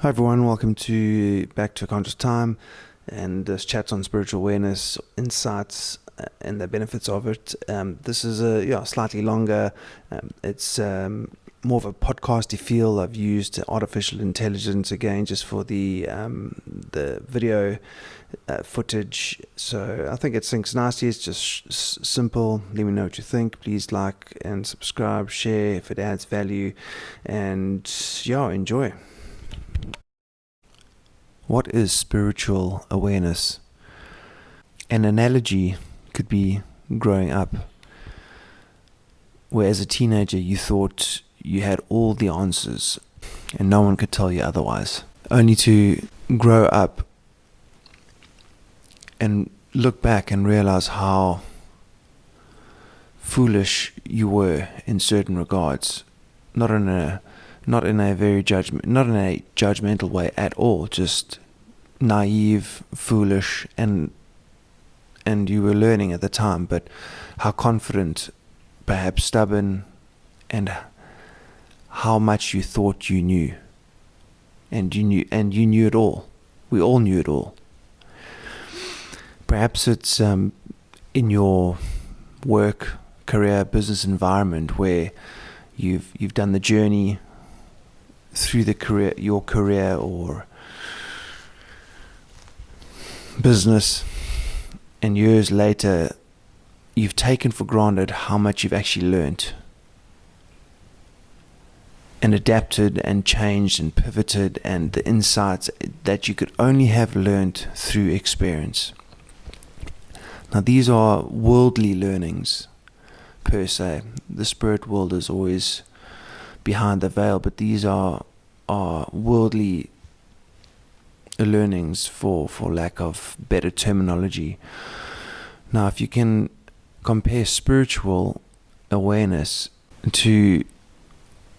Hi everyone, welcome to Back to a Conscious Time, and this chat's on spiritual awareness, insights, and the benefits of it. This is a slightly longer. It's more of a podcasty feel. I've used artificial intelligence again just for the video footage, so I think it syncs nicely. It's just simple. Let me know what you think. Please like and subscribe, share if it adds value, and enjoy. What is spiritual awareness? An analogy could be growing up, where as a teenager you thought you had all the answers and no one could tell you otherwise, only to grow up and look back and realize how foolish you were in certain regards, not in a judgmental way at all, just naive, foolish, and you were learning at the time, but how confident, perhaps stubborn, and how much you thought you knew, and you knew it all. We all knew it all. Perhaps it's in your work, career, business environment where you've done the journey through your career or business, and years later you've taken for granted how much you've actually learnt and adapted and changed and pivoted, and the insights that you could only have learnt through experience. Now these are worldly learnings per se. The spirit world is always behind the veil, but these are worldly learnings, for lack of better terminology. Now if you can compare spiritual awareness to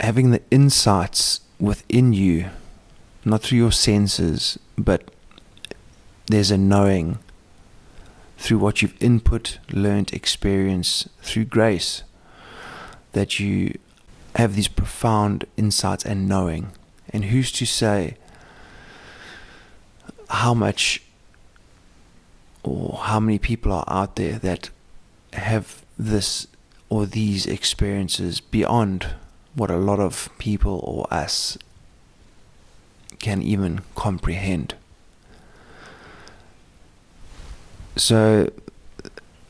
having the insights within you, not through your senses, but there's a knowing through what you've input, learnt, experienced through grace, that you have these profound insights and knowing. And who's to say how much or how many people are out there that have this or these experiences beyond what a lot of people or us can even comprehend. So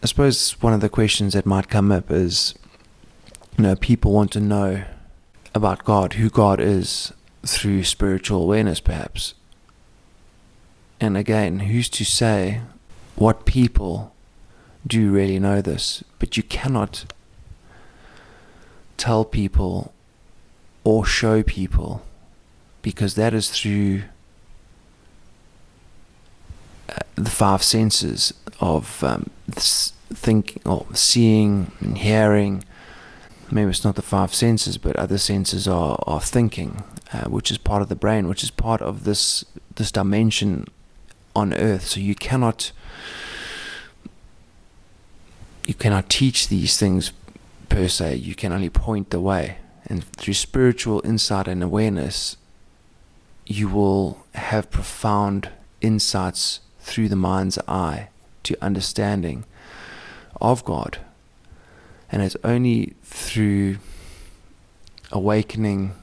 I suppose one of the questions that might come up is, people want to know about God, who God is, through spiritual awareness perhaps. And again, who's to say what people do really know this? But you cannot tell people or show people, because that is through the five senses of thinking or seeing and hearing. Maybe it's not the five senses, but other senses are thinking, which is part of the brain, which is part of this dimension on earth. So you cannot teach these things per se. You can only point the way, and through spiritual insight and awareness you will have profound insights through the mind's eye to understanding of God. And it's only through awakening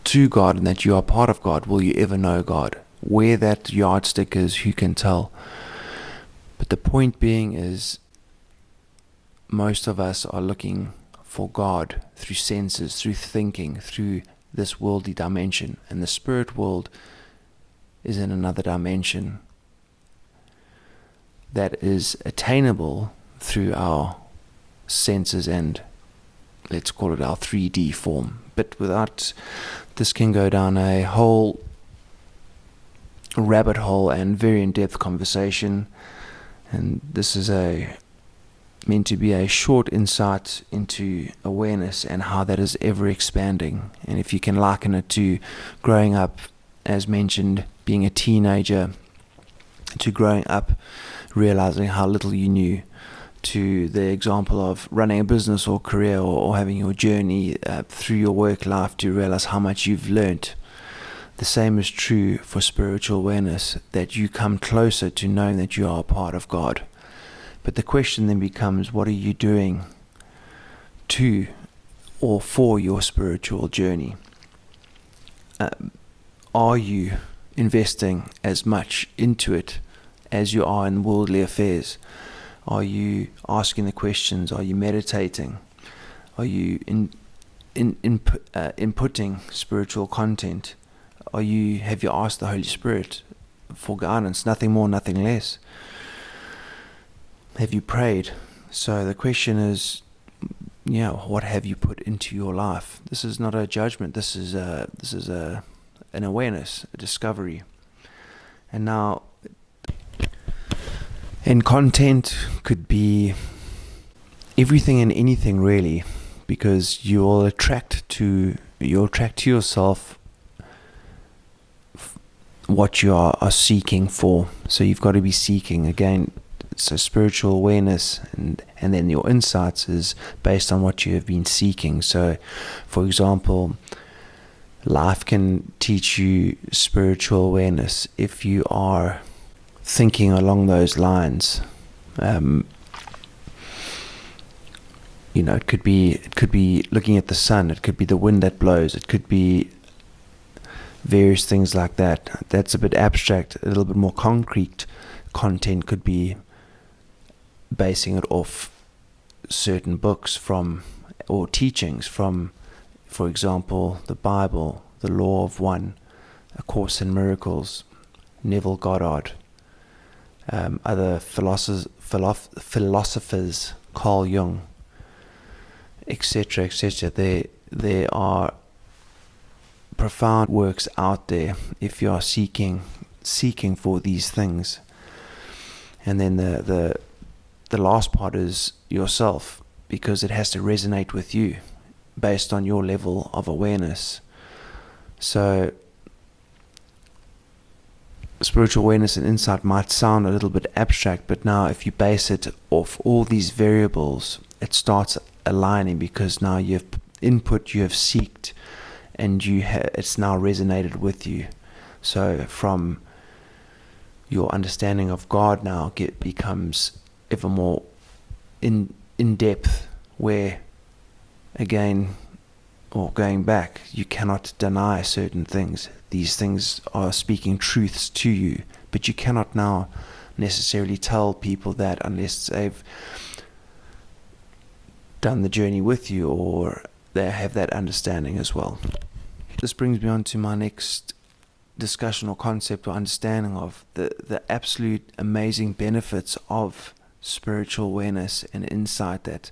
to God and that you are part of God will you ever know God. Where that yardstick is, who can tell? But the point being is, most of us are looking for God through senses, through thinking, through this worldly dimension. And the spirit world is in another dimension that is attainable through our senses and, let's call it, our 3D form. But without this can go down a whole rabbit hole and very in-depth conversation, and this is meant to be a short insight into awareness and how that is ever expanding. And if you can liken it to growing up, as mentioned, being a teenager, to growing up realizing how little you knew, to the example of running a business or career, or having your journey through your work life to realize how much you've learnt. The same is true for spiritual awareness, that you come closer to knowing that you are a part of God. But the question then becomes, what are you doing to or for your spiritual journey? Are you investing as much into it as you are in worldly affairs? Are you asking the questions? Are you meditating? Are you inputting spiritual content? Have you asked the Holy Spirit for guidance? Nothing more, nothing less. Have you prayed? So the question is, what have you put into your life? This is not a judgment. This is an awareness, a discovery. And now, and content could be everything and anything really, because you'll attract to yourself what you are seeking for. So you've got to be seeking again. So spiritual awareness and then your insights is based on what you have been seeking. So, for example, life can teach you spiritual awareness if you are thinking along those lines. It could be looking at the sun. It could be the wind that blows. It could be various things like that. That's a bit abstract. A little bit more concrete content could be basing it off certain books or teachings from, for example, the Bible, the Law of One, A Course in Miracles, Neville Goddard, other philosophers, Carl Jung, etc., etc. There are profound works out there if you are seeking for these things. And then the last part is yourself, because it has to resonate with you based on your level of awareness. So spiritual awareness and insight might sound a little bit abstract, but now if you base it off all these variables, it starts aligning, because now you have input, you have seeked, and it's now resonated with you. So from your understanding of God now becomes ever more in depth, where again, or going back, you cannot deny certain things. These things are speaking truths to you, but you cannot now necessarily tell people that unless they've done the journey with you, or they have that understanding as well. This brings me on to my next discussion or concept or understanding of the absolute amazing benefits of spiritual awareness and insight that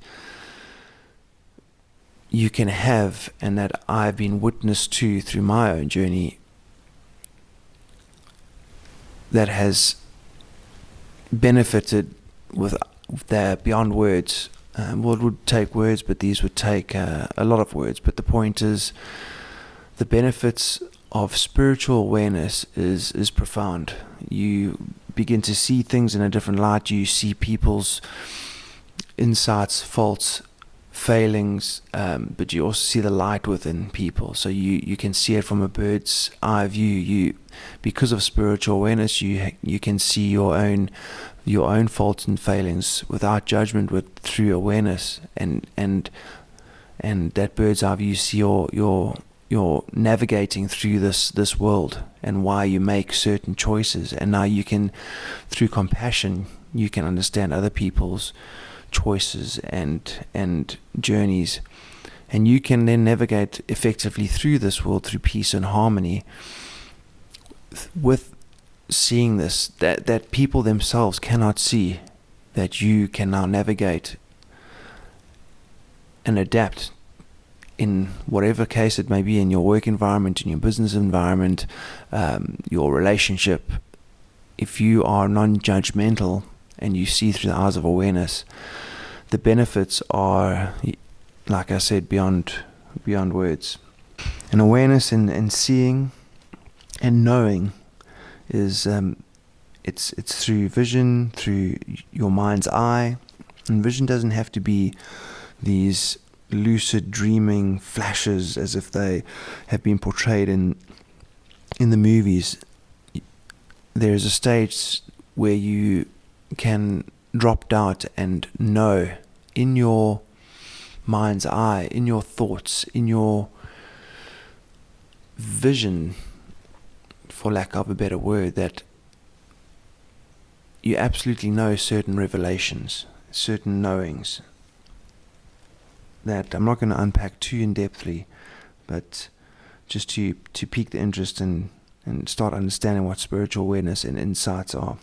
you can have, and that I've been witness to through my own journey, that has benefited with beyond words. It would take words, but these would take a lot of words. But the point is, the benefits of spiritual awareness is profound. You begin to see things in a different light. You see people's insights, faults, failings, but you also see the light within people. So you can see it from a bird's eye view. Because of spiritual awareness, you can see your own faults and failings without judgment, through awareness, and that bird's eye view, you see you're navigating through this world and why you make certain choices. And now you can, through compassion, you can understand other people's choices and journeys, and you can then navigate effectively through this world through peace and harmony, with seeing this that people themselves cannot see, that you can now navigate and adapt in whatever case it may be, in your work environment, in your business environment, your relationship. If you are non-judgmental and you see through the eyes of awareness, the benefits are, like I said, beyond words. And awareness and seeing and knowing is it's through vision, through your mind's eye, And vision doesn't have to be these lucid dreaming flashes as if they have been portrayed in the movies. There is a stage where you can drop doubt and know in your mind's eye, in your thoughts, in your vision, for lack of a better word, that you absolutely know certain revelations, certain knowings that I'm not going to unpack too in-depthly, but just to pique the interest and start understanding what spiritual awareness and insights are.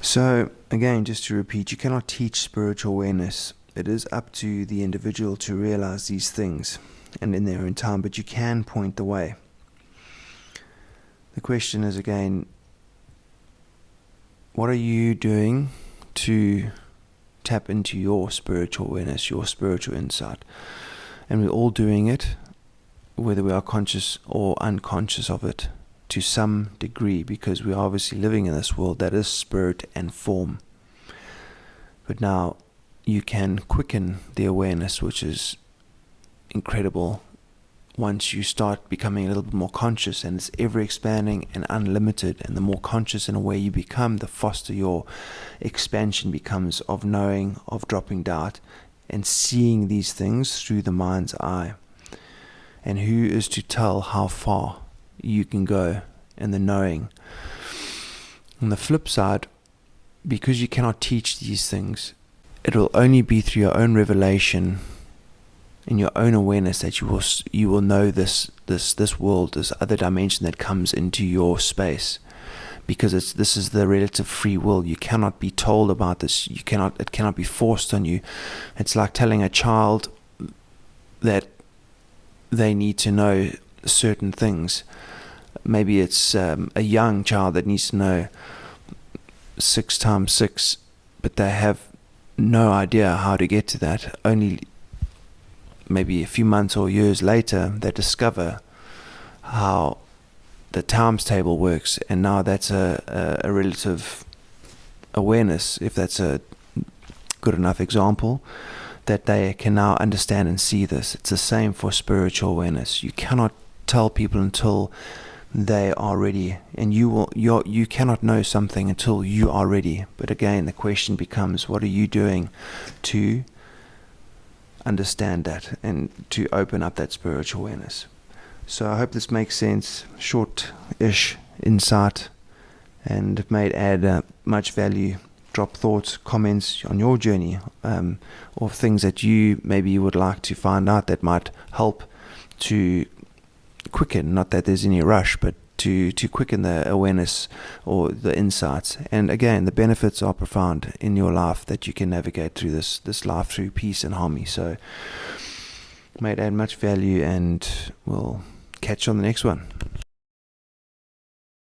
So again, just to repeat, you cannot teach spiritual awareness. It is up to the individual to realize these things and in their own time, but you can point the way. The question is, again, what are you doing to tap into your spiritual awareness, your spiritual insight? And we're all doing it, whether we are conscious or unconscious of it, to some degree, because we're obviously living in this world that is spirit and form. But now you can quicken the awareness, which is incredible once you start becoming a little bit more conscious, and it's ever expanding and unlimited. And the more conscious and aware you become, the faster your expansion becomes of knowing, of dropping doubt, and seeing these things through the mind's eye. And who is to tell how far you can go in the knowing? On the flip side, because you cannot teach these things, it will only be through your own revelation, in your own awareness, that you will know this world, this other dimension that comes into your space. Because this is the relative free will. You cannot be told about this. It cannot be forced on you. It's like telling a child that they need to know certain things. Maybe it's a young child that needs to know 6 times 6, but they have no idea how to get to that. Only maybe a few months or years later, they discover how the times table works, and now that's a relative awareness, if that's a good enough example, that they can now understand and see this. It's the same for spiritual awareness. You cannot tell people until they are ready, and you cannot know something until you are ready. But again, the question becomes, what are you doing to understand that and to open up that spiritual awareness? So I hope this makes sense. Short-ish insight, and it may add much value. Drop thoughts, comments on your journey, or things that you would like to find out that might help to quicken, not that there's any rush, but to quicken the awareness or the insights. And again, the benefits are profound in your life, that you can navigate through this life through peace and harmony. So may it add much value, and we'll catch you on the next one.